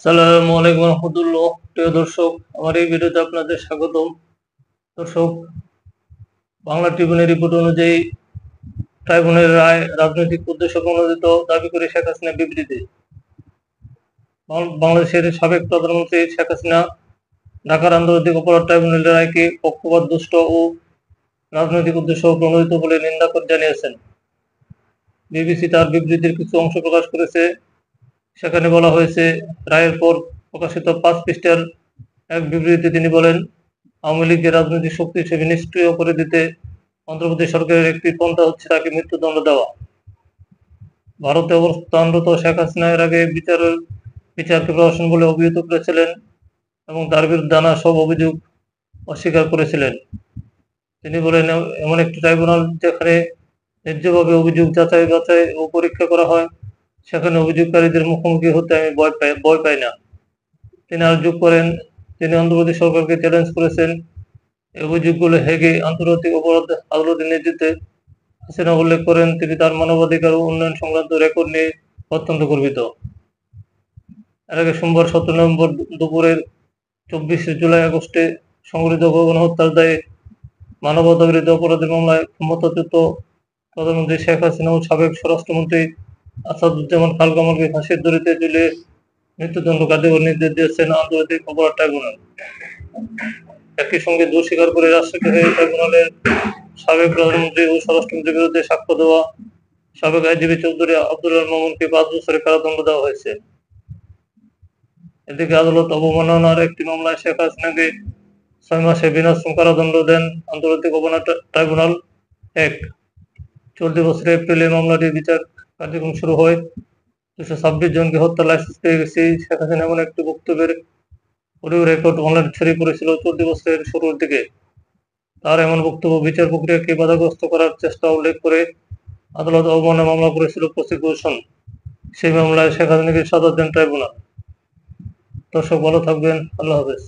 আসসালামু আলাইকুম রহমতুল্লাহ। প্রিয় দর্শক, আমার এই ভিডিওতে আপনাদের স্বাগতম। দর্শক, বাংলা ট্রিবিউনের রিপোর্ট অনুযায়ী ট্রাইব্যুনালের রায় রাজনৈতিক উদ্দেশ্য প্রণোদিত দাবি করে শেখ হাসিনা বিবৃতি। বাংলাদেশের সাবেক প্রধানমন্ত্রী শেখ হাসিনা ঢাকার আন্তর্জাতিক অপরাধ ট্রাইব্যুনালের রায়কে পক্ষপাত দুষ্ট ও রাজনৈতিক উদ্দেশ্য প্রণোদিত বলে নিন্দা করে জানিয়েছেন। বিবিসি তার বিবৃতির কিছু অংশ প্রকাশ করেছে। সেখানে বলা হয়েছে, রায়ের পর প্রকাশিত 5 পৃষ্ঠার এক বিবৃতিতে তিনি বলেন, আওয়ামী লীগকে রাজনৈতিক শক্তি হিসেবে নিষ্ক্রিয় করে দিতে অন্তর্বর্তী সরকারের একটি পন্থা হচ্ছে তাকে মৃত্যুদণ্ড দেওয়া। ভারতে অবস্থানরত শেখ হাসিনা এর আগে বিচারকে প্রহসন বলে অভিহিত করেছিলেন এবং তার বিরুদ্ধে আনা সব অভিযোগ অস্বীকার করেছিলেন। তিনি বলেন, এমন একটি ট্রাইব্যুনাল যেখানে ন্যায্যভাবে অভিযোগ যাচাই বাছাই ও পরীক্ষা করা হয়, সেখানে অভিযোগকারীদের মুখোমুখি হতে আমি ভয় পাই না। তিনি আর যোগ করেন, তিনি অন্তর্বর্তী সরকারকে চ্যালেঞ্জ করেছেন এই অভিযোগগুলো হেগে আন্তর্জাতিক অপরাধ আদালতে নিয়ে যেতে। হাসিনা উল্লেখ করেন, তিনি তার মানবাধিকার ও উন্নয়ন সংক্রান্ত রেকর্ড নিয়ে অত্যন্ত গর্বিত। এর আগে সোমবার 17 নভেম্বর দুপুরের 24 জুলাই আগস্টে সংঘটিত গণহত্যার দায়ে মানবতাবিরোধী অপরাধের মামলায় ক্ষমতাচ্যুত প্রধানমন্ত্রী শেখ হাসিনা ও সাবেক স্বরাষ্ট্রমন্ত্রী আসাদুজ্জামান খান কামালকে ফাঁসির দড়িতে ঝুলিয়ে মৃত্যুদণ্ড কার্যকর নির্দেশ দিয়েছেন আন্তর্জাতিক অপরাধ ট্রাইব্যুনাল। একই সঙ্গে দোষ স্বীকার করে রাষ্ট্রপতি হয়ে ট্রাইব্যুনালের সাবেক প্রধানমন্ত্রী ও স্বরাষ্ট্রমন্ত্রীর বিরুদ্ধে সাক্ষ্য দেওয়া সাবেক আইনজীবী চৌধুরী আব্দুল্লাহ মামুনকে 5 বছরের কারাদণ্ড দেওয়া হয়েছে। এদিকে আদালত অবমাননার একটি মামলায় শেখ হাসিনাকে 6 মাসে বিনাশ্রম কারাদণ্ড দেন আন্তর্জাতিক অপরাধ ট্রাইব্যুনাল 1। চলতি বছরের এপ্রিলে মামলাটির বিচার কার্যক্রম শুরু হয়। 226 জনকে হত্যার লাইসেন্স পেয়ে গেছি, শেখ হাসিনা এমন একটি বক্তব্যের অডিও রেকর্ড অনলাইন ছড়িয়ে পড়েছিল চলতি বছরের শুরুর দিকে। তার এমন বক্তব্য বিচার প্রক্রিয়াকে বাধাগ্রস্ত করার চেষ্টা উল্লেখ করে আদালত অবমাননা মামলা করেছিল প্রসিকিউশন। সেই মামলায় শেখ হাসিনাকে সাজা দেন ট্রাইব্যুনাল। দর্শক, ভালো থাকবেন। আল্লাহ হাফেজ।